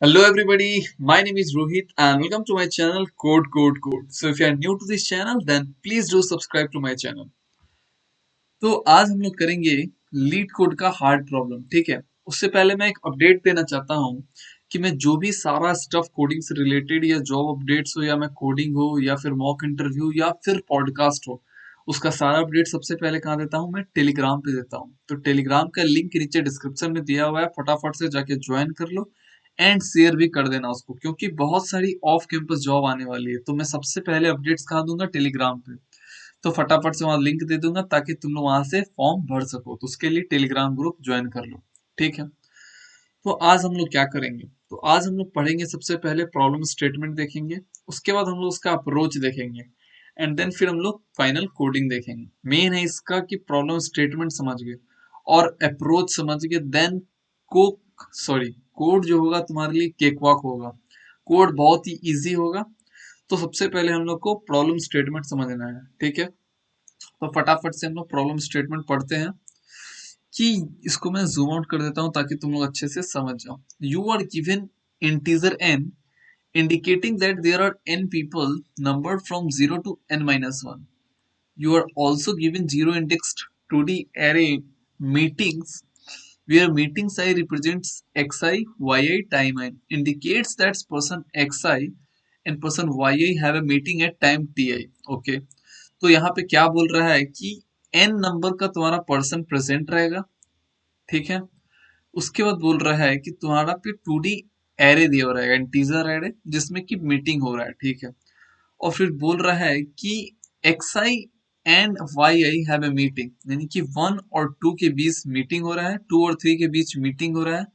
Hello everybody, my name is Rohit and welcome to my channel Code Code Code. So if you are new to this channel then please do subscribe to my channel. तो आज हम लोग करेंगे leet code का hard problem, ठीक है। उससे पहले मैं एक अपडेट देना चाहता हूँ कि मैं जो भी सारा स्टफ कोडिंग से रिलेटेड या जॉब अपडेट्स हो या मैं कोडिंग हो या फिर मॉक इंटरव्यू या फिर पॉडकास्ट हो, उसका सारा अपडेट सबसे पहले कहाँ देता हूँ, मैं टेलीग्राम पे देता हूँ। तो टेलीग्राम का लिंक नीचे डिस्क्रिप्शन में दिया हुआ है, फटाफट से जाके ज्वाइन कर लो एंड शेयर भी कर देना उसको, क्योंकि बहुत सारी ऑफ कैंपस जॉब आने वाली है। तो मैं सबसे पहले अपडेट्स कहाँ दूंगा, टेलीग्राम पे। तो फटाफट से वहां लिंक दे दूंगा ताकि तुम लोग वहां से फॉर्म भर सको। तो उसके लिए टेलीग्राम ग्रुप ज्वाइन कर लो, ठीक है। तो आज हम लोग क्या करेंगे, तो आज हम लोग पढ़ेंगे सबसे पहले प्रॉब्लम स्टेटमेंट देखेंगे, उसके बाद हम लोग उसका अप्रोच देखेंगे एंड देन फिर हम लोग फाइनल कोडिंग देखेंगे। मेन है इसका कि प्रॉब्लम स्टेटमेंट समझ गए और अप्रोच समझ गए, देन को सॉरी कोड जो होगा तुम्हारे लिए केकवॉक होगा। कोड बहुत ही इजी होगा। तो सबसे पहले हम लोग को प्रॉब्लम स्टेटमेंट समझना है, ठीक है। तो फटाफट से हम लोग प्रॉब्लम स्टेटमेंट पढ़ते हैं कि इसको मैं जूम आउट कर देता हूं ताकि तुम लोग अच्छे से समझ जाओ। You are given integer n indicating that there are n people numbered from 0 to n minus 1. You are also given zero indexed 2D array meetings where meetings I represents xi, yi time n indicates that person xi and person yi have a meeting at time ti. Okay. तो यहाँ पे क्या बोल रहा है कि n number का तुम्हारा पर्सन प्रेजेंट रहेगा, ठीक है। उसके बाद बोल रहा है कि तुम्हारा पे 2D एरे दिया रहेगा, इंटीजर एरे, जिसमें कि मीटिंग हो रहा है, ठीक है। और फिर बोल रहा है कि xi and yi have a meeting, यानी कि 1 और 2 के बीच मीटिंग हो रहा है, 2 और 3 के बीच मीटिंग हो रहा है।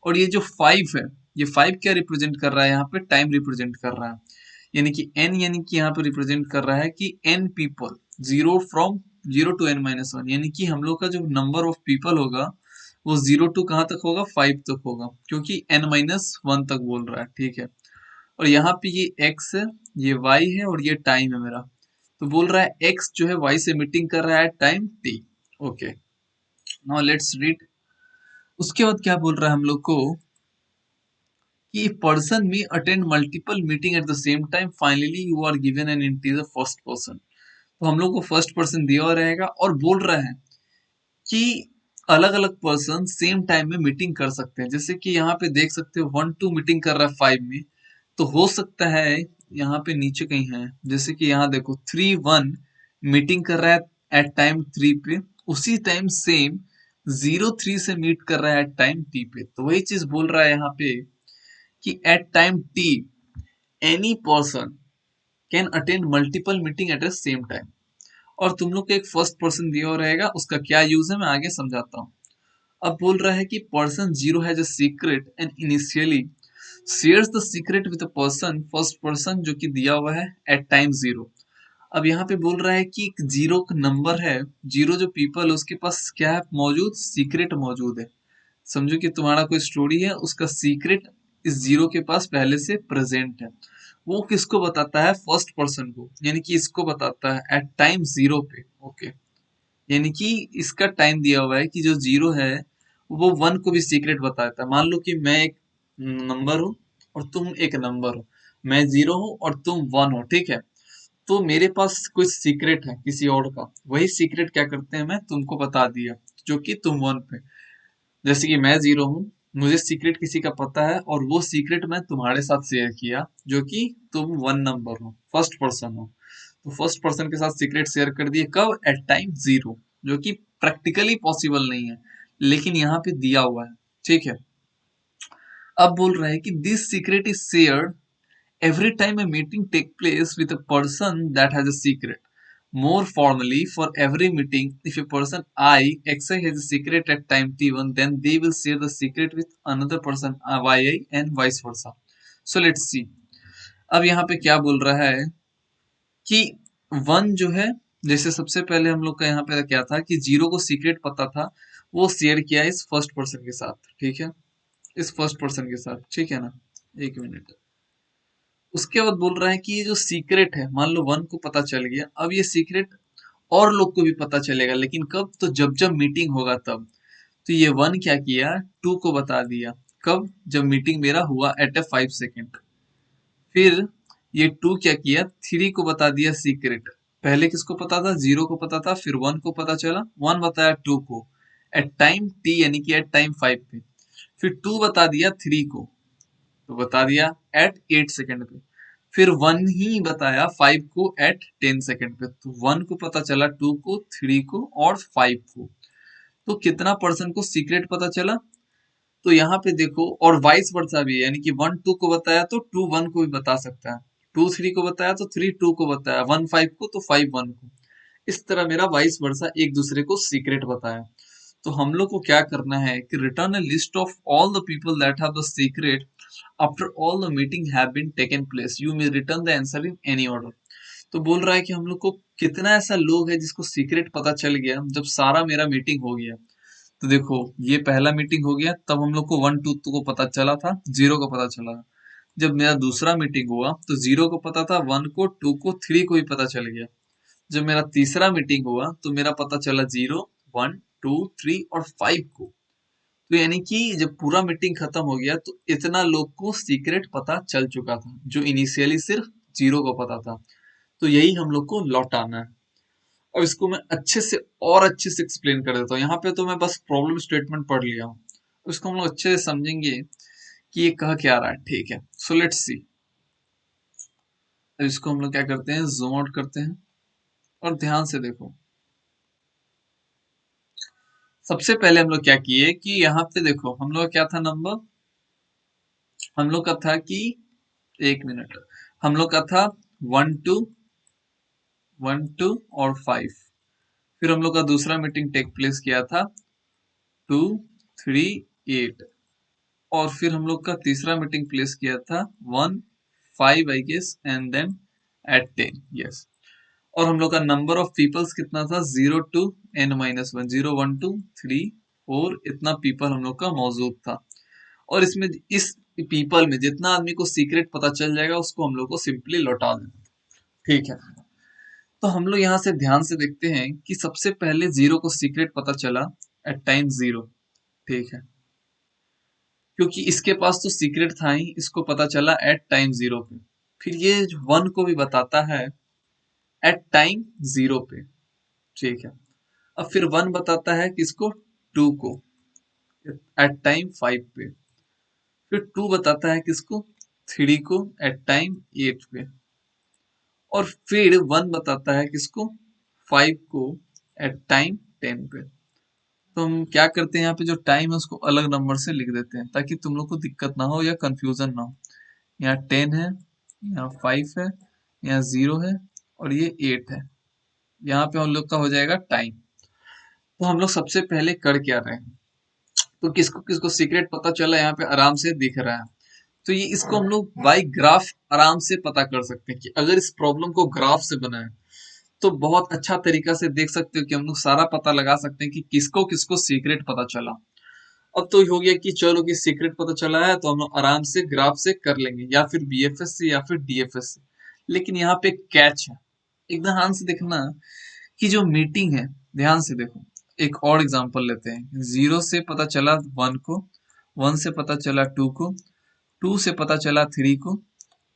और ये जो 5 है, ये 5 क्या रिप्रेजेंट कर रहा है, यहाँ पे टाइम रिप्रेजेंट कर रहा है। यानी कि n, यानी कि यहाँ पे रिप्रेजेंट कर रहा है कि n people, zero from 0 to n-1, यानी कि हम लोग का जो नंबर ऑफ पीपल होगा वो 0 टू कहाँ तक होगा, 5 तक होगा, क्योंकि n-1 तक बोल रहा है, ठीक है। और यहाँ पे ये x है, ये y है और ये टाइम है मेरा। तो बोल रहा है x जो है y से मीटिंग कर रहा है time t। Okay, now let's read. उसके बाद क्या बोल रहा है हम लोग को कि पर्सन में attend multiple meeting at the same time, finally you are given an integer first person. तो हम लोग को फर्स्ट पर्सन दिया हुआ रहेगा और बोल रहा है कि अलग अलग पर्सन सेम टाइम में मीटिंग कर सकते हैं। जैसे कि यहाँ पे देख सकते हो 1 2 मीटिंग कर रहा है 5 में, तो हो सकता है यहाँ पे नीचे कहीं है, जैसे कि यहाँ देखो 3 1 मीटिंग कर रहा है एट टाइम 3 पे, उसी टाइम सेम 0 3 से मीट कर रहा है एट टाइम टी पे। तो वही चीज बोल रहा है यहाँ पे कि at time T any person can attend multiple meeting at the same time. और तुम लोग को एक फर्स्ट पर्सन दिया हुआ रहेगा, उसका क्या यूज है मैं आगे समझाता हूँ। अब बोल रहा है कि person zero has a secret and initially shares the secret with a person first person जो कि दिया हुआ है एट टाइम 0। अब यहाँ पे बोल रहा है कि एक जीरो का नंबर है, जीरो जो पीपल है उसके पास क्या है मौजूद, सीक्रेट मौजूद है। समझो कि तुम्हारा कोई स्टोरी है, उसका सीक्रेट इस जीरो के पास पहले से प्रेजेंट है। वो किसको बताता है, फर्स्ट पर्सन को, यानी कि इसको बताता है एट टाइम 0 पे। ओके, यानी कि इसका टाइम दिया हुआ है कि जो 0 है वो 1 को भी सीक्रेट बताता है। मान लो कि मैं एक नंबर हूँ और तुम एक नंबर हो, मैं 0 हूँ और तुम 1 हो, ठीक है। तो मेरे पास कुछ सीक्रेट है किसी और का, वही सीक्रेट क्या करते हैं मैं तुमको बता दिया, जो कि तुम 1 पे। जैसे कि मैं 0 हूँ, मुझे सीक्रेट किसी का पता है और वो सीक्रेट मैं तुम्हारे साथ शेयर किया, जो कि तुम 1 नंबर हो, फर्स्ट पर्सन हो। तो फर्स्ट पर्सन के साथ सीक्रेट शेयर कर दिए, कब, एट टाइम 0, जो कि प्रैक्टिकली पॉसिबल नहीं है लेकिन यहाँ पे दिया हुआ है, ठीक है। अब बोल रहा है कि this secret is shared every time a meeting take place with a person that has a secret. More formally, for every meeting, if a person xi has a secret at time t1, then they will share the secret with another person yi and vice versa. So let's see. अब यहाँ पे क्या बोल रहा है कि 1 जो है, जैसे सबसे पहले हम लोग का यहाँ पे क्या था कि 0 को सीक्रेट पता था, वो शेयर किया इस फर्स्ट पर्सन के साथ, ठीक है, इस फर्स्ट पर्सन के साथ, ठीक है ना। एक मिनट। उसके बाद बोल रहा है कि ये जो सीक्रेट है, मान लो 1 को पता चल गया, अब ये सीक्रेट और लोग को भी पता चलेगा, लेकिन कब, तो जब जब मीटिंग होगा तब। तो ये 1 क्या किया, 2 को बता दिया, कब? जब मीटिंग मेरा हुआ एट ए 5 सेकेंड। फिर ये 2 क्या किया, 3 को बता दिया सीक्रेट। पहले किसको पता था? 0 को पता था, फिर 1 को पता चला, 1 बताया 2 को एट टाइम t यानी कि एट टाइम 5 पे। फिर 2 बता दिया 3 को, तो बता दिया एट 8 सेकेंड पे। फिर 1 ही बताया 5 को एट 10 सेकेंड पे। तो 1 को पता चला, 2 को, 3 को और 5 को। तो कितना पर्सन को सीक्रेट पता चला? तो यहाँ पे देखो, और वाइस वर्सा भी है, यानी कि 1 2 को बताया तो 2 1 को भी बता सकता है, 2 3 को बताया तो 3 2 को बताया, 1 5 को तो 5 1 को। इस तरह मेरा वाइस वर्सा एक दूसरे को सीक्रेट बताया। तो हम लोग को क्या करना है कि return a list of all the people that have the secret after all the meeting have been taken place, you may return the answer in any order. तो बोल रहा है कि हम लोग को कितना ऐसा लोग है जिसको सीक्रेट पता चल गया जब सारा मेरा मीटिंग हो गया। तो देखो, ये पहला मीटिंग हो गया, तब हम लोग को 1 2 को पता चला था, 0 को पता चला। जब मेरा दूसरा मीटिंग हुआ तो 0 को पता था, 1 को, 2 को, 3 को भी पता चल गया। जब मेरा तीसरा मीटिंग हुआ तो मेरा पता चला 0 1 2 3 और 5 को। तो यानी कि जब पूरा मीटिंग खत्म हो गया तो इतना लोग को सीक्रेट पता चल चुका था, जो इनिशियली सिर्फ 0 को पता था। तो यही हम लोग को लौटाना है। अब इसको मैं अच्छे से और अच्छे से एक्सप्लेन कर देता हूँ। यहाँ पे तो मैं बस प्रॉब्लम स्टेटमेंट पढ़ लिया हूँ, इसको हम लोग अच्छे से समझेंगे कि ये कह क्या रहा है। ठीक है, सो लेट्स सी। अब इसको हम लोग क्या करते हैं, जूम आउट करते हैं और ध्यान से देखो। सबसे पहले हम लोग क्या किए कि यहाँ पे देखो, हम लोग का क्या था नंबर, हम लोग का था कि, एक मिनट, हम लोग का था 1 2 और 5। फिर हम लोग का दूसरा मीटिंग टेक प्लेस किया था 2 3 8। और फिर हम लोग का तीसरा मीटिंग प्लेस किया था 1 5 I guess and then at 10, yes. और हम लोग का नंबर ऑफ पीपल्स कितना था, 0 टू n-1, 0 1 2 3 4, इतना पीपल हम लोग का मौजूद था। और इसमें इस पीपल में जितना आदमी को सीक्रेट पता चल जाएगा उसको हम लोग को सिंपली लौटा देना। ठीक है, तो हम लोग यहाँ से ध्यान से देखते हैं कि सबसे पहले 0 को सीक्रेट पता चला एट टाइम 0। ठीक है, क्योंकि इसके पास तो सीक्रेट था ही, इसको पता चला एट टाइम 0 पे। फिर ये 1 को भी बताता है एट टाइम 0 पे। ठीक है, अब फिर 1 बताता है किसको, 2 को, एट टाइम 5 पे। फिर 2 बताता है किसको, 3 को, एट टाइम 8 पे। और फिर 1 बताता है किसको, 5 को, एट टाइम 10 पे। तो हम क्या करते हैं, यहाँ पे जो टाइम है उसको अलग नंबर से लिख देते हैं ताकि तुम लोग को दिक्कत ना हो या कंफ्यूजन ना हो। यहाँ 10 है, यहाँ 5 है, यहाँ 0 है और ये 8 है। यहाँ पे हम लोग का हो जाएगा टाइम। तो हम लोग सबसे पहले कर क्या रहे हैं, तो किसको किसको सीक्रेट पता चला यहाँ पे आराम से दिख रहा है। तो ये इसको हम लोग बाई ग्राफ आराम से पता कर सकते हैं कि अगर इस प्रॉब्लम को ग्राफ से बनाए तो बहुत अच्छा तरीका से देख सकते हो कि हम लोग सारा पता लगा सकते हैं कि किसको किसको सीक्रेट पता चला। अब तो हो गया कि चलो कि सीक्रेट पता चला है तो हम लोग आराम से ग्राफ से कर लेंगे, या फिर बीएफएस से या फिर डीएफएस से। लेकिन यहाँ पे कैच है, एक ध्यान से देखना कि जो मीटिंग है, ध्यान से देखो। एक और एग्जांपल लेते हैं, 0 से पता चला 1 को, 1 से पता चला 2 को, 2 से पता चला 3 को,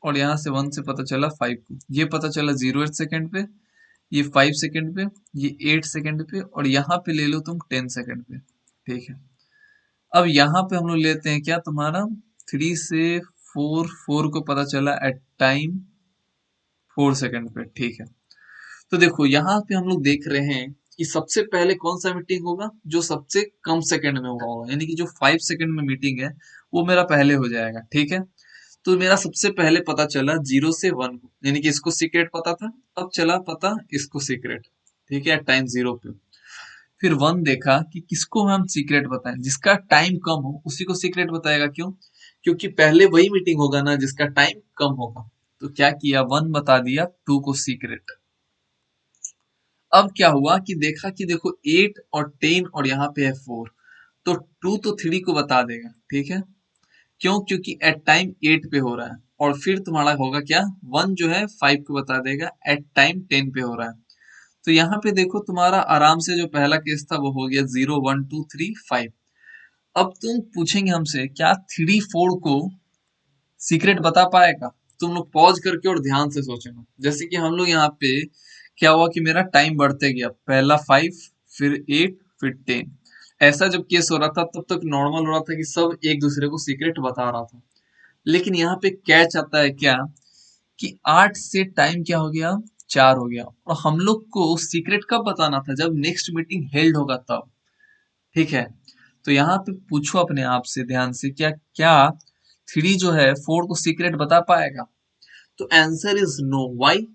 और यहाँ से 1 से पता चला 5 को। ये पता चला 0 8 सेकेंड पे, ये 5 सेकेंड पे, ये 8 सेकेंड पे, और यहाँ पे ले लो तुम 10 सेकेंड पे। ठीक है, अब यहाँ पे हम लोग लेते हैं क्या, तुम्हारा 3 से 4, 4 को पता चला एट टाइम 4 सेकेंड पे। ठीक है, तो देखो यहाँ पे हम लोग देख रहे हैं कि सबसे पहले कौन सा मीटिंग होगा, जो सबसे कम सेकंड में हुआ होगा, यानी कि जो 5 सेकंड में मीटिंग है वो मेरा पहले हो जाएगा। ठीक है, तो मेरा सबसे पहले पता चला 0 से 1 को, यानी कि इसको सीक्रेट पता था, अब चला पता इसको सीक्रेट। ठीक है, टाइम 0 पे। फिर 1 देखा कि किसको हम सीक्रेट बताएं, जिसका टाइम कम हो उसी को सीक्रेट बताएगा। क्यों? क्योंकि पहले वही मीटिंग होगा ना जिसका टाइम कम होगा। तो क्या किया, 1 बता दिया 2 को सीक्रेट। अब क्या हुआ कि देखा कि देखो 8 और 10 और यहाँ पे है 4, तो 2 तो 3 को बता देगा। ठीक है, क्यों? क्योंकि एट टाइम 8 पे हो रहा है। और फिर तुम्हारा होगा क्या, 1 जो है 5 को बता देगा, एट टाइम 10 पे हो रहा है। तो यहाँ पे देखो तुम्हारा आराम से जो पहला केस था वो हो गया 0 1 2 3 5। अब तुम पूछेंगे हमसे क्या 3 4 को सीक्रेट बता पाएगा? तुम लोग पॉज करके और ध्यान से सोचना। जैसे कि हम लोग यहाँ पे क्या हुआ कि मेरा टाइम बढ़ते गया, पहला 5, फिर 8, फिर 10। ऐसा जब केस हो रहा था तब तक नॉर्मल हो रहा था कि सब एक दूसरे को सीक्रेट बता रहा था। लेकिन यहाँ पे कैच आता है क्या कि 8 से टाइम क्या हो गया, 4 हो गया, और हम लोग को सीक्रेट कब बताना था, जब नेक्स्ट मीटिंग हेल्ड होगा तब। ठीक है, तो यहाँ पे पूछो अपने आप से ध्यान से, क्या क्या 3 जो है 4 को सीक्रेट बता पाएगा? तो आंसर इज नो। व्हाई?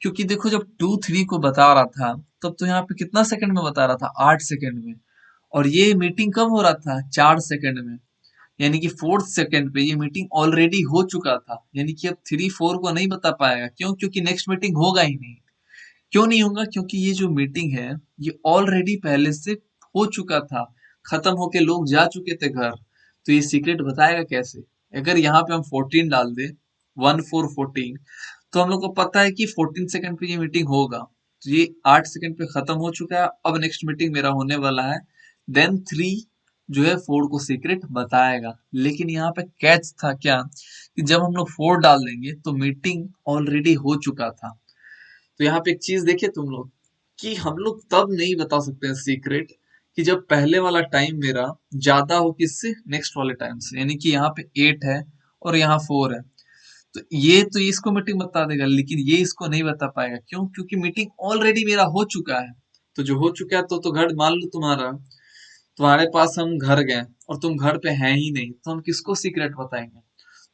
क्योंकि देखो जब 2 3 को बता रहा था तब तो यहाँ पे कितना सेकंड में बता रहा था, 8 सेकंड में। और ये मीटिंग कब हो रहा था, 4 सेकंड में। यानी कि 4th सेकंड पे ये मीटिंग ऑलरेडी हो चुका था, यानी कि अब 3 4 को नहीं बता पाएगा। क्यों? क्योंकि नेक्स्ट मीटिंग होगा ही नहीं। क्यों नहीं होगा? क्योंकि ये जो मीटिंग है ये ऑलरेडी पहले से हो चुका था, खत्म होके लोग जा चुके थे घर। तो ये सीक्रेट बताएगा कैसे? अगर यहाँ पे हम 14 डाल दे, 1 4 14, तो हम लोग को पता है कि 14 सेकंड पे ये मीटिंग होगा। तो ये 8 सेकंड पे खत्म हो चुका है, अब नेक्स्ट मीटिंग मेरा होने वाला है। देन 3 जो है 4 को सीक्रेट बताएगा। लेकिन यहाँ पे कैच था क्या कि जब हम लोग 4 डाल देंगे तो मीटिंग ऑलरेडी हो चुका था। तो यहाँ पे एक चीज देखिए तुम लोग, कि हम लोग तब नहीं बता सकते हैं सीक्रेट कि जब पहले वाला टाइम मेरा ज्यादा हो किससे, नेक्स्ट वाले टाइम से। यानी कि यहाँ पे 8 है और यहाँ 4 है, तो ये इसको मीटिंग बता देगा, लेकिन ये इसको नहीं बता पाएगा। क्यों? क्योंकि मीटिंग ऑलरेडी मेरा हो चुका है। तो जो हो चुका है तो घर मान लो तुम्हारा, तुम्हारे पास हम घर गए और तुम घर पे हैं ही नहीं, तो हम किसको सीक्रेट बताएंगे?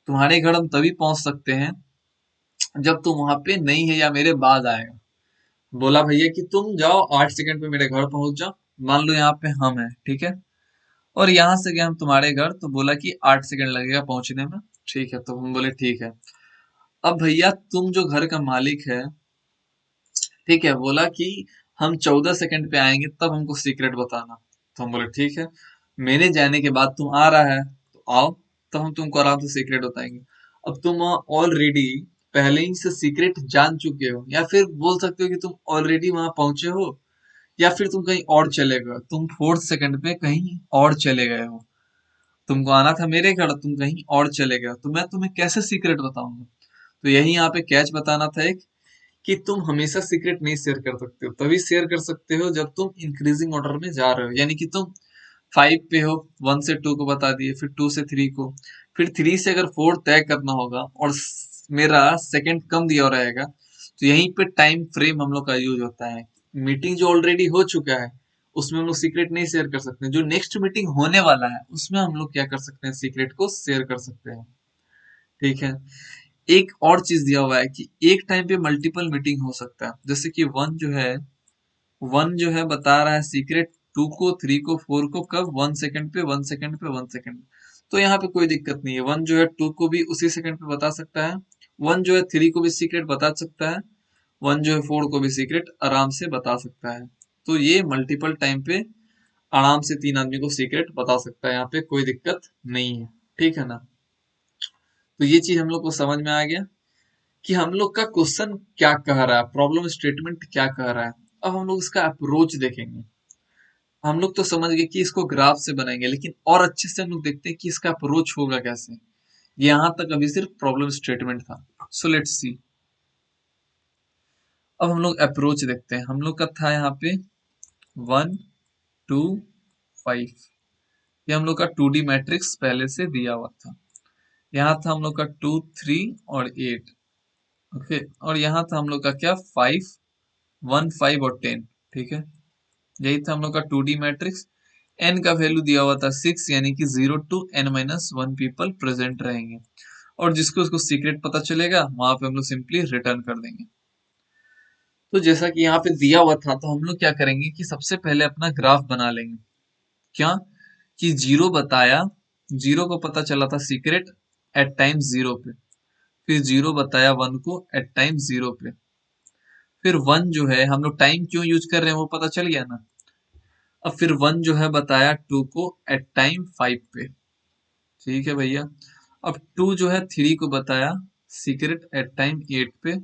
तुम्हारे घर हम तभी पहुंच सकते हैं जब तुम वहां पे नहीं है या मेरे बाद आएगा। बोला भैया कि तुम जाओ 8 सेकंड पे मेरे घर पहुंच जाओ। मान लो यहाँ पे हम हैं, ठीक है, और यहाँ से गए हम तुम्हारे घर, तो बोला कि 8 सेकंड लगेगा पहुंचने में। ठीक है, तो हम बोले ठीक है। अब भैया तुम जो घर का मालिक है, ठीक है, बोला कि हम 14 सेकंड पे आएंगे तब हमको सीक्रेट बताना। तो हम बोले ठीक है, मेरे जाने के बाद तुम आ रहा है तो आओ, तब हम तुमको आराम से सीक्रेट बताएंगे। अब तुम ऑलरेडी पहले ही से सीक्रेट जान चुके हो, या फिर बोल सकते हो कि तुम ऑलरेडी वहां पहुंचे हो, या फिर तुम कहीं और चले गए, तुम 4th सेकंड पे कहीं और चले गए हो। तुमको आना था मेरे घर, तुम कहीं और चले गए हो, तो मैं तुम्हें कैसे सीक्रेट बताऊंगा? तो यही यहाँ पे कैच बताना था एक, कि तुम हमेशा सीक्रेट नहीं शेयर कर सकते हो। तभी शेयर कर सकते हो जब तुम इंक्रीजिंग ऑर्डर में जा रहे हो। यानी कि तुम 5 पे हो, 1 से 2 को बता दिए, फिर 2 से 3 को, फिर 3 से अगर 4 तय करना होगा और मेरा सेकंड कम दिया रहेगा, तो यहीं पे टाइम फ्रेम हम लोग का यूज होता है। मीटिंग जो ऑलरेडी हो चुका है उसमें हम लोग सीक्रेट नहीं शेयर कर सकते। जो नेक्स्ट मीटिंग होने वाला है उसमें हम लोग क्या कर सकते हैं, सीक्रेट को शेयर कर सकते हैं। ठीक है, एक और चीज दिया हुआ है कि एक टाइम पे मल्टीपल मीटिंग हो सकता है। जैसे कि वन जो है बता रहा है सीक्रेट 2 को, 3 को, 4 को, कब, 1 सेकंड पे, 1 सेकंड पे, 1 सेकंड। तो यहाँ पे कोई दिक्कत नहीं है, वन जो है 2 को भी उसी सेकंड पे बता सकता है, वन जो है 3 को भी सीक्रेट बता सकता है, वन जो है 4 को भी सीक्रेट आराम से बता सकता है। तो ये मल्टीपल टाइम पे आराम से 3 आदमी को सीक्रेट बता सकता है, यहाँ पे कोई दिक्कत नहीं है। ठीक है ना? तो ये चीज हम लोग को समझ में आ गया कि हम लोग का क्वेश्चन क्या कह रहा है, प्रॉब्लम स्टेटमेंट क्या कह रहा है। अब हम लोग इसका अप्रोच देखेंगे। हम लोग तो समझ गए कि इसको ग्राफ से बनाएंगे, लेकिन और अच्छे से हम लोग देखते हैं कि इसका अप्रोच होगा कैसे। यहाँ तक अभी सिर्फ प्रॉब्लम स्टेटमेंट था। सो लेट्स सी। अब हम लोग अप्रोच देखते हैं। हम लोग का था यहाँ पे 1 2 5, ये हम लोग का 2D मैट्रिक्स पहले से दिया हुआ था। यहाँ था हम लोग का 2 3 और 8। ओके, और यहाँ था हम लोग का क्या, 5 1 5 और 10। ठीक है, यही था हम लोग का 2D मैट्रिक्स। n का वैल्यू दिया हुआ था 6, यानी कि 0 to n-1 पीपल प्रेजेंट रहेंगे, और जिसको उसको सीक्रेट पता चलेगा वहां पे हम लोग सिंपली रिटर्न कर देंगे। तो जैसा कि यहाँ पे दिया हुआ था, तो हम लोग क्या करेंगे कि सबसे पहले अपना ग्राफ बना लेंगे। क्या? कि 0 बताया, 0 को पता चला था सीक्रेट एट टाइम 0 पे, फिर 0 बताया 1 को एट टाइम 0 पे, फिर 1 जो है हम लोग टाइम क्यों यूज कर रहे हैं वो पता चल गया ना। अब फिर 1 जो है बताया 2 को एट टाइम 5 पे। ठीक है भैया। अब 2 जो है 3 को बताया सीक्रेट एट टाइम 8 पे,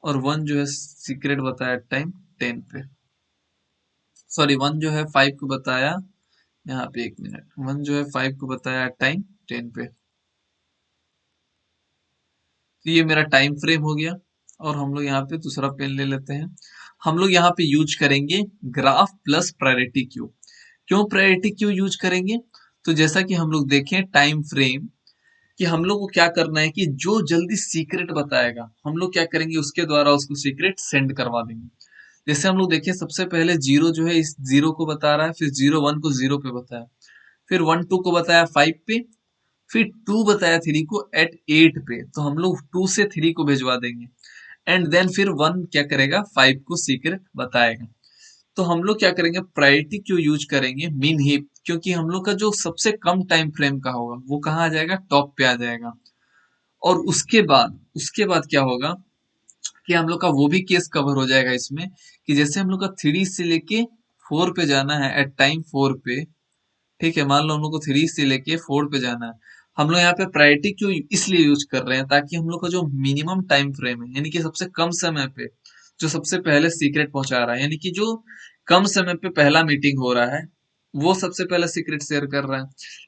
और 1 जो है सीक्रेट बताया एट टाइम 10 पे। सॉरी, 1 जो है 5 को बताया यहाँ पे 1 मिनट, 1 जो है 5 को बताया टाइम 10 पे। तो ये मेरा टाइम फ्रेम हो गया। और हम लोग यहाँ पे दूसरा पेन ले लेते हैं। हम लोग यहाँ पे यूज करेंगे ग्राफ प्लस प्रायोरिटी क्यू। क्यों प्रायोरिटी क्यू यूज करेंगे? तो जैसा कि हम लोग देखें टाइम फ्रेम, कि हम लोग को क्या करना है कि जो जल्दी सीक्रेट बताएगा हम लोग क्या करेंगे, उसके द्वारा उसको सीक्रेट सेंड करवा देंगे। जैसे हम लोग देखें, सबसे पहले जीरो जो है इस जीरो को बता रहा है, फिर जीरो वन को जीरो पे बताया, फिर वन टू को बताया 5 पे, फिर टू बताया थ्री को एट 8 पे। तो हम लोग टू से थ्री को भिजवा देंगे, एंड देन फिर वन क्या करेगा, 5 को सीक्रेट बताएगा। तो हम लोग क्या करेंगे, प्रायोरिटी क्यों यूज करेंगे मिन हीप, क्योंकि हम लोग का जो सबसे कम टाइम फ्रेम का होगा वो कहाँ आ जाएगा, टॉप पे आ जाएगा। और उसके बाद क्या होगा कि हम लोग का वो भी केस कवर हो जाएगा इसमें, कि जैसे हम लोग का थ्री से लेके फोर पे जाना है एट टाइम फोर पे। ठीक है, मान लो हम लोग को थ्री से लेके फोर पे जाना है। हम लोग यहाँ पे प्रायोरिटी क्यों इसलिए यूज कर रहे हैं, ताकि हम लोग का जो मिनिमम टाइम फ्रेम है, यानी कि सबसे कम समय पे जो सबसे पहले सीक्रेट पहुंचा रहा है, यानी कि जो कम समय पे पहला मीटिंग हो रहा है, वो सबसे पहले सीक्रेट शेयर कर रहा है।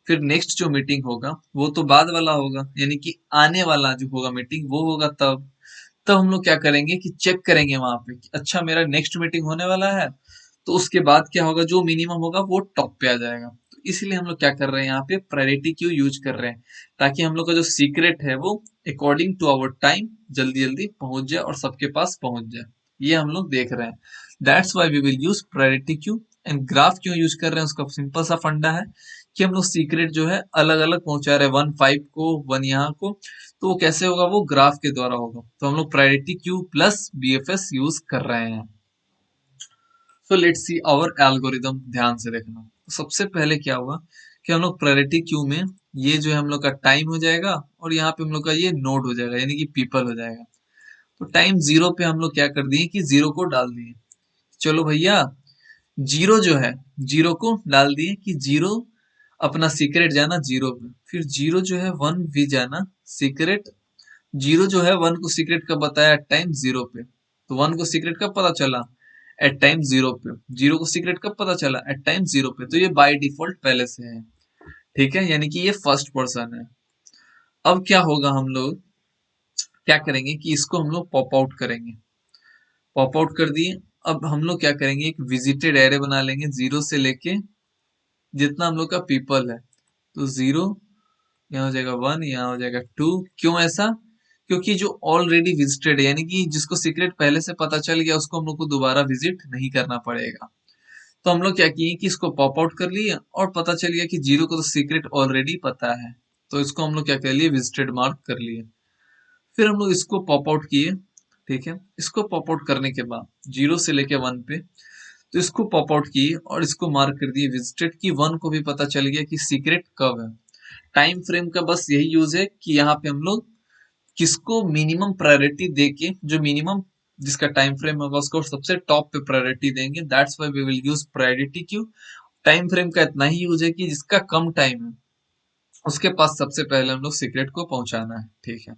फिर नेक्स्ट जो मीटिंग होगा वो तो बाद वाला होगा, यानी कि आने वाला जो होगा मीटिंग वो होगा तब। तब हम लोग क्या करेंगे कि चेक करेंगे वहां पे कि अच्छा मेरा नेक्स्ट मीटिंग होने वाला है, तो उसके बाद क्या होगा, जो मिनिमम होगा वो टॉप पे आ जाएगा। तो इसलिए हम लोग क्या कर रहे हैं, यहाँ पे प्रायोरिटी क्यू यूज कर रहे हैं, ताकि हम लोग का जो सीक्रेट है वो अकॉर्डिंग टू आवर टाइम जल्दी जल्दी पहुंच जाए और सबके पास पहुंच जाए। ये हम लोग देख रहे हैं। That's why we will use priority queue. And graph क्यों यूज कर रहे हैं, उसका सिंपल सा फंडा है कि हम लोग सीक्रेट जो है अलग अलग पहुंचा रहे हैं, वन फाइव को, वन यहाँ को। तो वो कैसे होगा, वो ग्राफ के द्वारा होगा। तो हम लोग priority queue plus BFS use कर रहे हैं। So let's see our algorithm, ध्यान से देखना। तो सबसे पहले क्या हुआ कि हम लोग प्रायोरिटी क्यू में ये जो है हम लोग का टाइम हो जाएगा, और यहाँ पे हम लोग का ये नोड हो जाएगा, यानी कि पीपल हो जाएगा। तो टाइम जीरो पे हम लोग क्या कर दिए कि जीरो को डाल दिए। चलो भैया, जीरो जो है जीरो को डाल दिए कि जीरो अपना सीक्रेट जाना जीरो पे, फिर जीरो जो है वन भी जाना सीक्रेट। जीरो जो है वन को सीक्रेट कब बताया, टाइम जीरो पे। तो वन को सीक्रेट कब पता चला, एट टाइम जीरो पे। जीरो को सीक्रेट कब पता चला, एट टाइम जीरो पे। तो ये बाय डिफॉल्ट पहले से है। ठीक है, यानी कि ये फर्स्ट पर्सन है। अब क्या होगा, हम लोग क्या करेंगे कि इसको हम लोग पॉप आउट करेंगे। पॉप आउट कर दिए। अब हम लोग क्या करेंगे, एक विजिटेड एरे बना लेंगे जीरो से लेके जितना हम लोग का पीपल है। तो जीरो, यहाँ हो जाएगा वन, यहाँ हो जाएगा टू। क्यों ऐसा, क्योंकि जो ऑलरेडी विजिटेड है, यानी कि जिसको सीक्रेट पहले से पता चल गया, उसको हम लोग को दोबारा विजिट नहीं करना पड़ेगा। तो हम लोग क्या किए कि इसको पॉप आउट कर लिए, और पता चल गया कि जीरो को तो सीक्रेट ऑलरेडी पता है, तो इसको हम लोग क्या कर लिए, विजिटेड मार्क कर लिए। फिर हम लोग इसको पॉप आउट किए। ठीक है, इसको पॉप आउट करने के बाद जीरो से लेके वन पे, तो इसको पॉप आउट किए और इसको मार्क कर दिए विजिटेड, की वन को भी पता चल गया कि सीक्रेट कब है। टाइम फ्रेम का बस यही यूज है कि यहाँ पे हम लोग किसको मिनिमम प्रायोरिटी देके, जो मिनिमम जिसका टाइम फ्रेम होगा उसको सबसे टॉप पे प्रायोरिटी देंगे। That's why we will use priority queue. Time frame का इतना ही यूज है कि जिसका कम टाइम है उसके पास सबसे पहले हम लोग सीक्रेट को पहुंचाना है। ठीक है,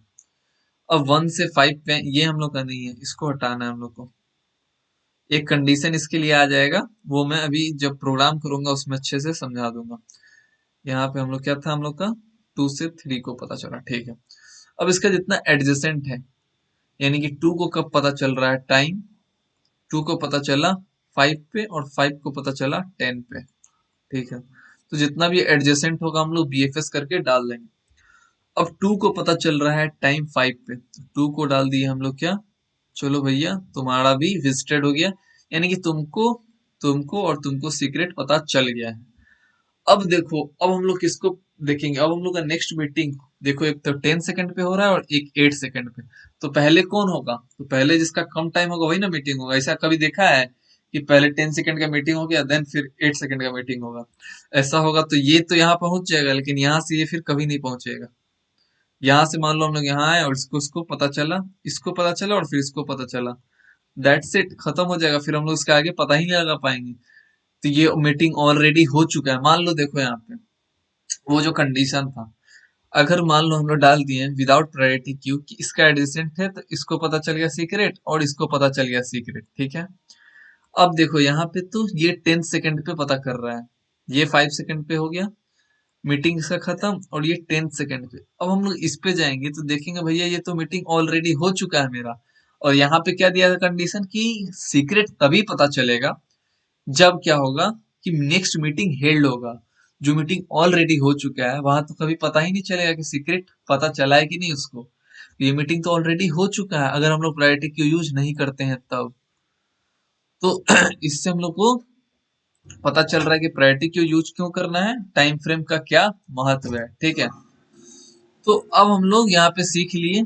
अब वन से फाइव पे ये हम लोग का नहीं है, इसको हटाना है हम लोग को। एक कंडीशन इसके लिए आ जाएगा, वो मैं अभी जब प्रोग्राम करूंगा उसमें अच्छे से समझा दूंगा। यहाँ पे हम लोग क्या था, हम लोग का टू से थ्री को पता चला। ठीक है, अब इसका जितना एडजेसेंट है, यानी कि टू को कब पता चल रहा है, टाइम टू को पता चला फाइव पे, और फाइव को पता चला टेन पे। ठीक है, तो जितना भी एडजेसेंट होगा हम लोग बीएफएस करके डाल देंगे। अब टू को पता चल रहा है टाइम फाइव पे, तो टू को डाल दिए हम लोग क्या, चलो भैया तुम्हारा भी विजिटेड हो गया, यानी कि तुमको तुमको और तुमको सीक्रेट पता चल गया है। अब देखो, अब हम लोग किसको देखेंगे, अब हम लोग का नेक्स्ट मीटिंग देखो, एक तो 10 सेकंड पे हो रहा है और एक 8 सेकंड पे। तो पहले कौन होगा, तो पहले जिसका कम टाइम होगा वही ना मीटिंग होगा। ऐसा कभी देखा है कि पहले 10 सेकंड का मीटिंग हो गया देन फिर 8 सेकंड का मीटिंग होगा? ऐसा होगा तो ये तो यहाँ पहुंच जाएगा, लेकिन यहाँ से ये फिर कभी नहीं पहुंचेगा। यहाँ से मान लो हम लोग यहाँ आए और इसको पता चला, इसको पता चला और फिर इसको पता चला, दैट्स इट, खत्म हो जाएगा। फिर हम लोग इसके आगे पता ही नहीं लगा पाएंगे। तो ये मीटिंग ऑलरेडी हो चुका है। मान लो देखो यहाँ पे वो जो कंडीशन था, अगर मान लो हम लोग डाल दिए विदाउट प्रायोरिटी क्यू कि इसका एडजेसेंट है, तो इसको पता चल गया सीक्रेट और इसको पता चल गया सीक्रेट। ठीक है, अब देखो यहाँ पे तो ये 10 सेकंड पे पता कर रहा है, ये 5 सेकंड पे हो गया, मीटिंग इसका खत्म, और ये 10 सेकंड पे। अब हम लोग इस पे जाएंगे तो देखेंगे भैया ये तो मीटिंग ऑलरेडी हो चुका है मेरा, और यहाँ पे क्या दिया है कंडीशन कि सीक्रेट तभी पता चलेगा जब क्या होगा कि नेक्स्ट मीटिंग हेल्ड होगा। जो मीटिंग ऑलरेडी हो चुका है वहां तो कभी पता ही नहीं चलेगा कि सीक्रेट पता चला है कि नहीं उसको। ये मीटिंग तो ऑलरेडी हो चुका है, अगर हम लोग प्रायोरिटी क्यू यूज नहीं करते हैं तब तो इससे हम लोग को पता चल रहा है कि प्रायोरिटी क्यू यूज क्यों करना है, टाइम फ्रेम का क्या महत्व है। ठीक है, तो अब हम लोग यहाँ पे सीख लिए,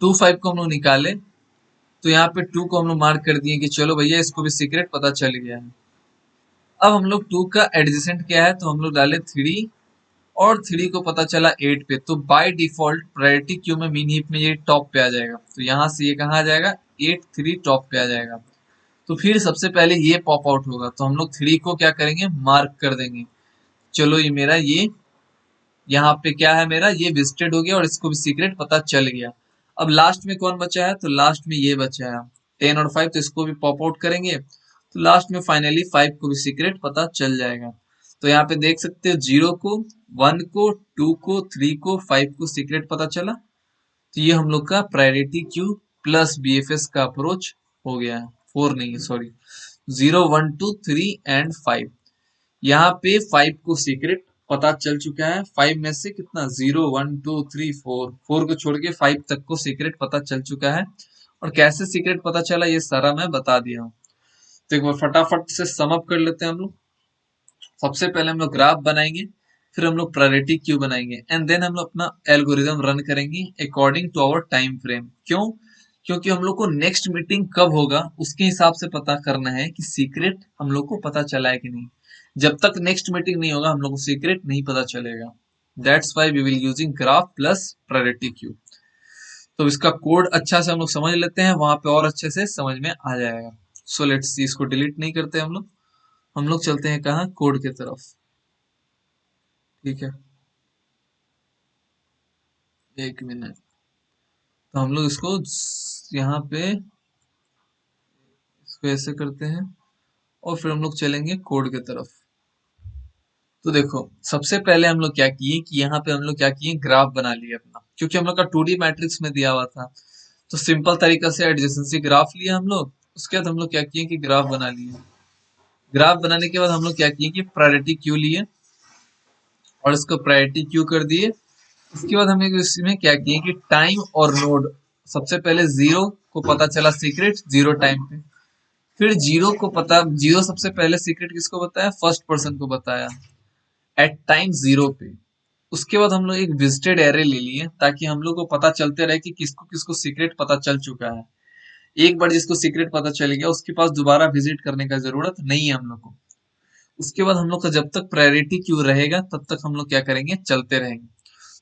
2 5 को हम लोग निकाले, तो यहाँ पे 2 को हम लोग मार्क कर दिए कि चलो भैया इसको भी सीक्रेट पता चल गया है। अब हम लोग 2 का एडजेसेंट क्या है, तो हम लोग डाले 3, और 3 को पता चला 8 पे, तो बाय डिफॉल्ट प्रायोरिटी क्यू में मीन हीप में ये टॉप पे आ जाएगा, तो यहाँ से ये कहाँ आ जाएगा, 8 3 टॉप पे आ जाएगा। तो फिर सबसे पहले ये पॉप आउट होगा, तो हम लोग 3 को क्या करेंगे, मार्क कर देंगे। चलो ये मेरा ये यहाँ पे क्या है, मेरा ये विजिटेड हो गया और इसको भी सीक्रेट पता चल गया। अब लास्ट में कौन बचा है, तो लास्ट में ये बचा है 10 और 5, तो इसको भी पॉप आउट करेंगे, तो लास्ट में फाइनली 5 को भी सीक्रेट पता चल जाएगा। तो यहाँ पे देख सकते हो 0 को, 1 को, 2 को, 3 को, 5 को सीक्रेट पता चला। तो ये हम लोग का प्रायोरिटी क्यू प्लस बीएफएस का अप्रोच हो गया है। 4 नहीं है, सॉरी, 0 1 2 3 एंड 5। यहाँ पे 5 को सीक्रेट पता चल चुका है, 5 में से कितना, 0 1 2 3 4, 4 को छोड़ के 5 तक को सीक्रेट पता चल चुका है। और कैसे सीक्रेट पता चला ये सारा मैं बता दिया हूँ। तो एक बार फटाफट से सम अप कर लेते हैं हम लोग। सबसे पहले हम लोग ग्राफ बनाएंगे, फिर हम लोग प्रायोरिटी क्यू बनाएंगे, एंड देन हम लोग अपना एल्गोरिदम रन करेंगे according to our time frame. क्यों, क्योंकि हम लोग को नेक्स्ट मीटिंग कब होगा उसके हिसाब से पता करना है कि सीक्रेट हम लोग को पता चला है कि नहीं। जब तक नेक्स्ट मीटिंग नहीं होगा हम लोग को सीक्रेट नहीं पता चलेगा। That's why we will using graph plus priority queue. तो इसका कोड अच्छा से हम लोग समझ लेते हैं, वहां पे और अच्छे से समझ में आ जाएगा। सो लेट्स सी, इसको डिलीट नहीं करते हम लोग चलते हैं कहाँ, कोड की तरफ। ठीक है, एक मिनट। तो हम लोग इसको यहाँ पे इसको ऐसे करते हैं, और फिर हम लोग चलेंगे कोड की तरफ। तो देखो सबसे पहले हम लोग क्या किए कि यहाँ पे हम लोग क्या किए, ग्राफ बना लिए अपना, क्योंकि हम लोग का 2D मैट्रिक्स में दिया हुआ था। तो सिंपल तरीका से एडजेसेंसी ग्राफ लिया हम लोग, उसके बाद हम लोग क्या किए कि ग्राफ बना लिए। ग्राफ बनाने के बाद हम लोग क्या किए कि प्रायोरिटी क्यू लिए, और इसको प्रायोरिटी क्यू कर दिए। उसके बाद हमने इसमें क्या किए कि टाइम और नोड, सबसे पहले 0 को पता चला सीक्रेट 0 टाइम पे, फिर 0 को पता, 0 सबसे पहले सीक्रेट किसको बताया, फर्स्ट पर्सन को बताया एट टाइम 0 पे। उसके बाद हम लोग एक विजिटेड एरे ले लिए ताकि हम लोग को पता चलते रहे कि किसको किसको सीक्रेट पता चल चुका है। एक बार जिसको सीक्रेट पता चल गया उसके पास दोबारा विजिट करने का जरूरत नहीं है हम लोग को। उसके बाद हम लोग का जब तक प्रायोरिटी क्यू रहेगा तब तक हम लोग क्या करेंगे, चलते रहेंगे।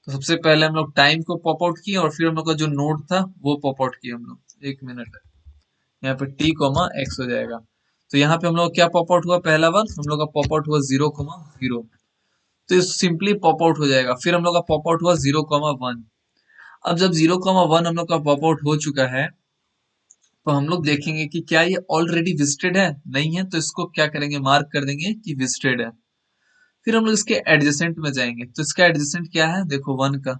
तो सबसे पहले हम लोग टाइम को पॉप आउट किए, और फिर हम लोग का जो नोड था वो पॉप आउट किया हम लोग। एक मिनट, यहाँ पे टी कोमा एक्स हो जाएगा। तो यहाँ पे हम लोग क्या पॉप आउट हुआ, पहला बार हम लोग का पॉप आउट हुआ 0 0, तो सिंपली पॉप आउट हो जाएगा। फिर हम लोग का पॉप आउट हुआ 0 1। अब जब 0 1 हम लोग का पॉप आउट हो चुका है, तो हम लोग देखेंगे कि क्या ये ऑलरेडी विजिटेड है, नहीं है तो इसको क्या करेंगे, मार्क कर देंगे कि विजिटेड है। फिर हम लोग इसके एडजेसेंट में जाएंगे, तो इसका एडजेसेंट क्या है, देखो 1 का,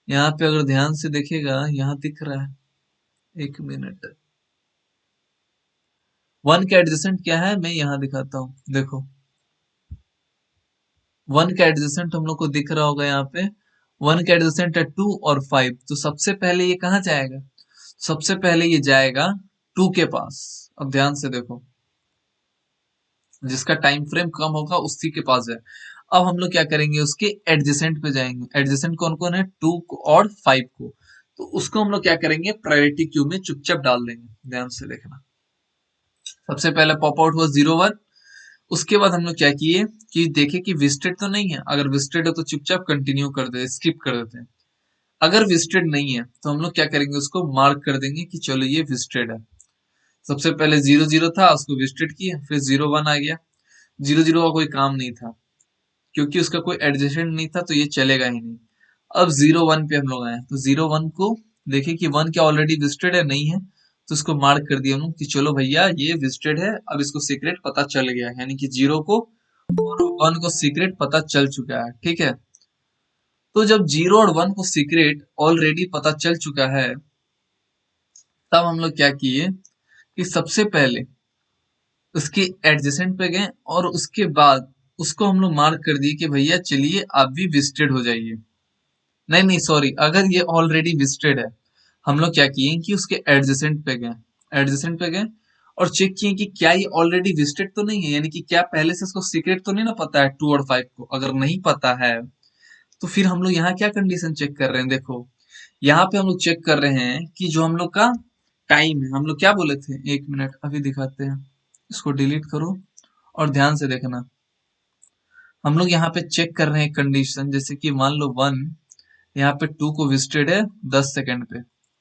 यहाँ पे अगर ध्यान से देखेगा यहाँ दिख रहा है, एक मिनट, 1 का एडजेसेंट क्या है, मैं यहाँ दिखाता हूँ, देखो 1 का एडजेसेंट हम लोग को दिख रहा होगा यहाँ पे। 1 का एडजेसेंट है 2 और 5, तो सबसे पहले ये कहाँ जाएगा, सबसे पहले ये जाएगा 2 के पास। अब ध्यान से देखो, जिसका टाइम फ्रेम कम होगा उसी के पास है। अब हम लोग क्या करेंगे, उसके एडजेसेंट पे जाएंगे। एडजेसेंट कौन कौन है, 2 और 5 को, तो उसको हम लोग क्या करेंगे, प्रायोरिटी क्यू में चुपचाप डाल देंगे। ध्यान से देखना, सबसे पहले पॉप आउट हुआ 0 1। उसके बाद हम लोग क्या किए कि देखे कि विजिटेड तो नहीं है, अगर विजिटेड है तो चुपचाप कंटिन्यू कर दे, स्किप कर देते हैं। अगर विजिटेड नहीं है तो हम लोग क्या करेंगे, उसको मार्क कर देंगे कि चलो ये विजिटेड है। सबसे पहले 0 0 था, उसको विजिटेड किया, फिर 0 1 आ गया। 0 0 का कोई काम नहीं था क्योंकि उसका कोई एडजेसेंट नहीं था, तो ये चलेगा ही नहीं। अब 0 1 पे हम लोग आए, तो 0 1 को देखे कि 1 क्या ऑलरेडी विजिटेड है, नहीं है, तो उसको मार्क कर दिया हम लोग कि चलो भैया ये विजिटेड है, अब इसको सीक्रेट पता चल गया, यानी कि 0 को वन को सीक्रेट पता चल चुका है, ठीक है। तो जब 0 और 1 को सीक्रेट ऑलरेडी पता चल चुका है, तब हम लोग क्या किए कि सबसे पहले उसके एडजेसेंट पे गए और उसके बाद उसको हम लोग मार्क कर दिए कि भैया चलिए आप भी विजिटेड हो जाइए। नहीं नहीं सॉरी, अगर ये ऑलरेडी विजिटेड है, हम लोग क्या किए कि उसके एडजेसेंट पे गए, एडजेसेंट पे गए और चेक किए कि क्या ये ऑलरेडी विजिटेड तो नहीं है, यानी कि क्या पहले से इसको सीक्रेट तो नहीं ना पता है 2 और 5 को। अगर नहीं पता है तो फिर हम लोग यहाँ क्या कंडीशन चेक कर रहे हैं, देखो यहाँ पे हम लोग चेक कर रहे हैं कि जो हम लोग का टाइम है, हम लोग क्या बोले थे, 1 मिनट अभी दिखाते हैं, इसको डिलीट करो और ध्यान से देखना। हम लोग यहाँ पे चेक कर रहे हैं कंडीशन, जैसे कि मान लो 1 यहाँ पे 2 को विजिटेड है 10 सेकंड पे,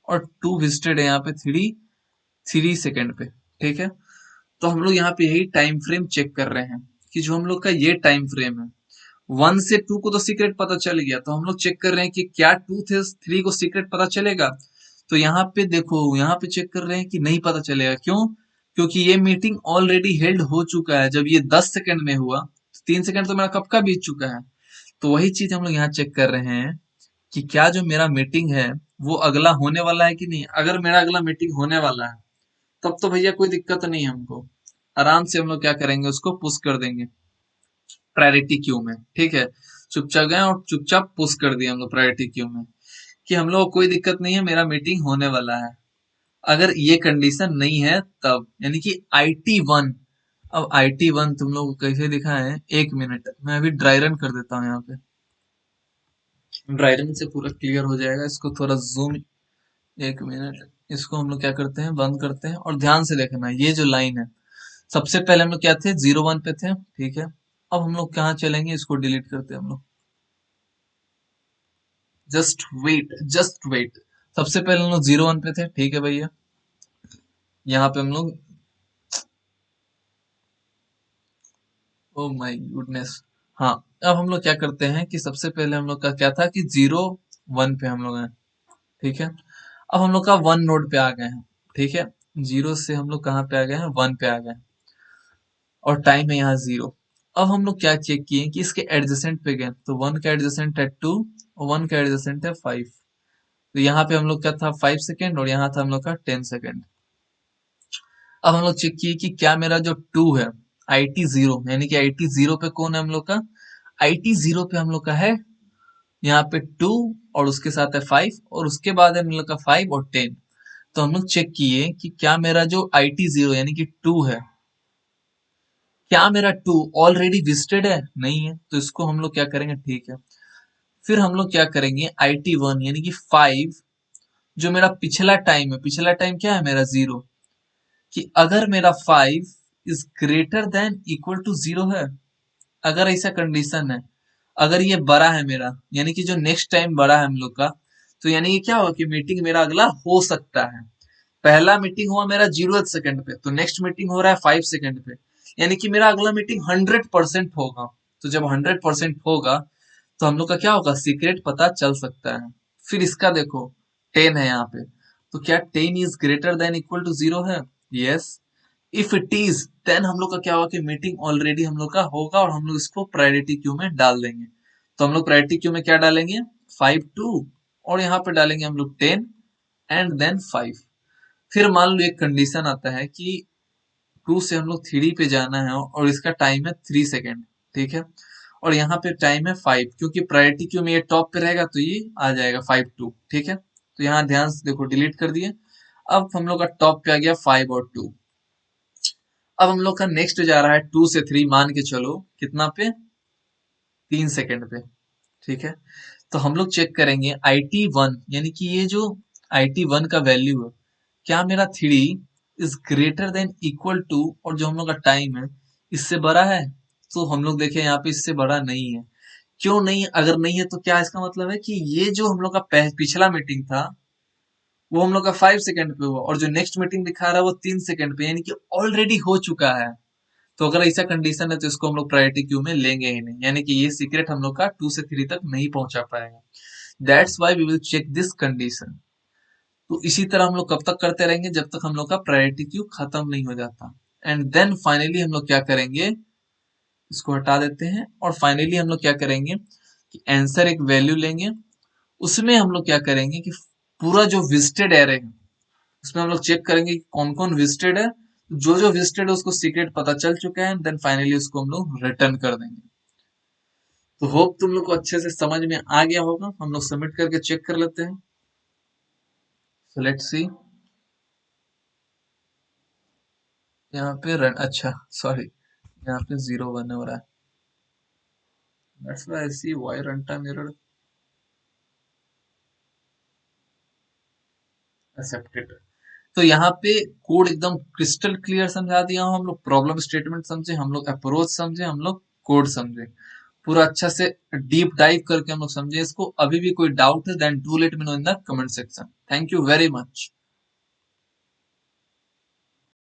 और 2 विजिटेड है यहाँ पे 3 सेकंड पे, ठीक है। तो हम लोग यहाँ पे यही टाइम फ्रेम चेक कर रहे हैं कि जो हम लोग का ये टाइम फ्रेम है, 1 से 2 को तो सीक्रेट पता चल गया, तो हम लोग चेक कर रहे हैं कि क्या 2 से 3 को सीक्रेट पता चलेगा। तो यहाँ पे देखो, यहाँ पे चेक कर रहे हैं कि नहीं पता चलेगा, क्यों? क्योंकि ये मीटिंग ऑलरेडी हेल्ड हो चुका है। जब ये 10 सेकंड में हुआ तो 3 सेकंड तो मेरा कब का बीत चुका है। तो वही चीज हम लोग यहाँ चेक कर रहे हैं कि क्या जो मेरा मीटिंग है वो अगला होने वाला है कि नहीं। अगर मेरा अगला मीटिंग होने वाला है तब तो भैया कोई दिक्कत नहीं है, हमको आराम से हम लोग क्या करेंगे, उसको पुश कर देंगे प्रायोरिटी क्यू में, ठीक है। चुपचाप गए और चुपचाप पुश कर दिया हम लोग प्रायोरिटी क्यू में कि हम लोग को कोई दिक्कत नहीं है, मेरा मीटिंग होने वाला है। अगर ये कंडीशन नहीं है तब, यानी कि IT1। अब IT1 तुम लोग को कैसे दिखा है, 1 मिनट मैं अभी ड्राई रन कर देता हूँ यहाँ पे, ड्राई रन से पूरा क्लियर हो जाएगा। इसको थोड़ा जूम, 1 मिनट, इसको हम लोग क्या करते हैं, बंद करते हैं और ध्यान से देखना ये जो लाइन है, सबसे पहले हम लोग क्या थे, 0 1 पे थे, ठीक है। अब हम लोग कहाँ चलेंगे, इसको डिलीट करते हैं हम लोग। Just wait, just wait. सबसे पहले हम लोग 0 1 पे थे, ठीक है भैया। यहाँ पे हम लोग, ओ माय गुडनेस, हाँ। अब हम लोग क्या करते हैं कि सबसे पहले हम लोग का क्या था कि 0 1 पे हम लोग हैं, ठीक है। अब हम लोग का 1 नोड पे आ गए हैं, ठीक है। 0 से हम लोग कहाँ पे आ गए हैं, 1 पे आ गए हैं और टाइम है यहाँ 0। अब हम लोग क्या चेक किए कि इसके एडजेसेंट पे गए, तो 1 का एडजेसेंट है 2 और 1 का एडजेसेंट है 5। तो यहाँ पे हम लोग का था 5 सेकेंड और यहाँ था हम लोग का 10 सेकेंड। अब हम लोग चेक किए कि क्या मेरा जो 2 है, IT0, यानी कि IT0 पे कौन है हम लोग का, IT0 पे हम लोग का है यहाँ पे 2 और उसके साथ है 5 और उसके बाद है हम लोग का 5 और 10। तो हम लोग चेक किए कि क्या मेरा जो IT0 यानी कि 2 है, क्या मेरा 2 ऑलरेडी विजिटेड है, नहीं है। तो इसको हम लोग क्या करेंगे, ठीक है। फिर हम लोग क्या करेंगे, IT1 यानी कि 5, जो मेरा पिछला टाइम है, पिछला टाइम क्या है मेरा 0, कि अगर मेरा 5 is greater than equal to 0 है, अगर ऐसा कंडीशन है, अगर ये बड़ा है मेरा, यानी कि जो नेक्स्ट टाइम बड़ा है हम लोग का, तो यानी कि क्या होगा कि मीटिंग मेरा अगला हो सकता है। पहला मीटिंग हुआ मेरा 0 सेकंड पे, तो नेक्स्ट मीटिंग हो रहा है 5 सेकंड पे, यानी कि मेरा अगला मीटिंग 100% होगा। तो जब 100% होगा तो हम लोग का क्या होगा, सीक्रेट पता चल सकता है। फिर इसका देखो 10 है यहाँ पे, तो क्या 10 is greater than equal to 0 है, yes. If it is, then हम लोग का क्या होगा कि मीटिंग ऑलरेडी हम लोग का होगा और हम लोग इसको प्रायोरिटी क्यू में डाल देंगे। तो हम लोग प्रायोरिटी क्यू में क्या डालेंगे, 5 2, और यहाँ पे डालेंगे हम लोग 10 एंड देन 5। फिर मान लो एक कंडीशन आता है कि 2 से हम लोग 3 पे जाना है और इसका टाइम है 3 सेकेंड, ठीक है। और यहाँ पे टाइम है 5, क्योंकि प्रायोरिटी क्यू में ये टॉप पे रहेगा तो ये आ जाएगा 5 2, ठीक है। तो यहाँ ध्यान से देखो, डिलीट कर दिए। अब हम लोग का टॉप पे आ गया 5 और 2। अब हम लोग का नेक्स्ट जा रहा है 2 से 3, मान के चलो कितना पे, 3 सेकेंड पे, ठीक है। तो हम लोग चेक करेंगे IT1, यानी कि ये जो IT1 का वैल्यू है, क्या मेरा 3 is greater than equal to, और जो हम लोग का टाइम है इससे बड़ा है। तो हम लोग देखें यहाँ पे इससे बड़ा नहीं है, क्यों नहीं, अगर नहीं है तो क्या इसका मतलब है कि ये जो हम लोग का पिछला मीटिंग था वो हम लोग का 5 सेकेंड पे हुआ और जो नेक्स्ट मीटिंग दिखा रहा है वो 3 सेकेंड पे, यानी कि ऑलरेडी हो चुका है। तो अगर ऐसा कंडीशन है तो इसको हम लोग प्रायोरिटी क्यू में लेंगे ही नहीं, यानी कि ये सीक्रेट हम लोग का 2 से 3 तक नहीं पहुंचा पाएगा। That's why we will check this condition. तो इसी तरह हम लोग कब तक करते रहेंगे, जब तक हम लोग का प्रायोरिटी क्यू खत्म नहीं हो जाता। एंड देन फाइनली हम लोग क्या करेंगे इसको हटा देते हैं और फाइनली हम लोग क्या करेंगे कि आंसर एक वैल्यू लेंगे, उसमें हम लोग क्या करेंगे कि पूरा जो विजिटेड एरे है उसमें हम लोग चेक करेंगे कि कौन कौन विजिटेड है, जो जो विजिटेड है उसको सीक्रेट पता चल चुका है, देन फाइनली उसको हम लोग रिटर्न कर देंगे। तो होप तुम लोग को अच्छे से समझ में आ गया होगा। हम लोग सबमिट करके चेक कर लेते हैं। सो लेट्स सी, यहाँ पे रन, अच्छा सॉरी, यहाँ पे 0 1 हो रहा है, that's why I see why run time error accepted. तो यहाँ पे कोड एकदम क्रिस्टल क्लियर समझा दिया हूँ, हम लोग प्रॉब्लम स्टेटमेंट समझे, हम लोग अप्रोच समझे, हम लोग कोड समझे, पूरा अच्छा से डीप डाइव करके हम लोग समझे इसको। अभी भी कोई डाउट है then do let me know in the comment section. Thank you very much.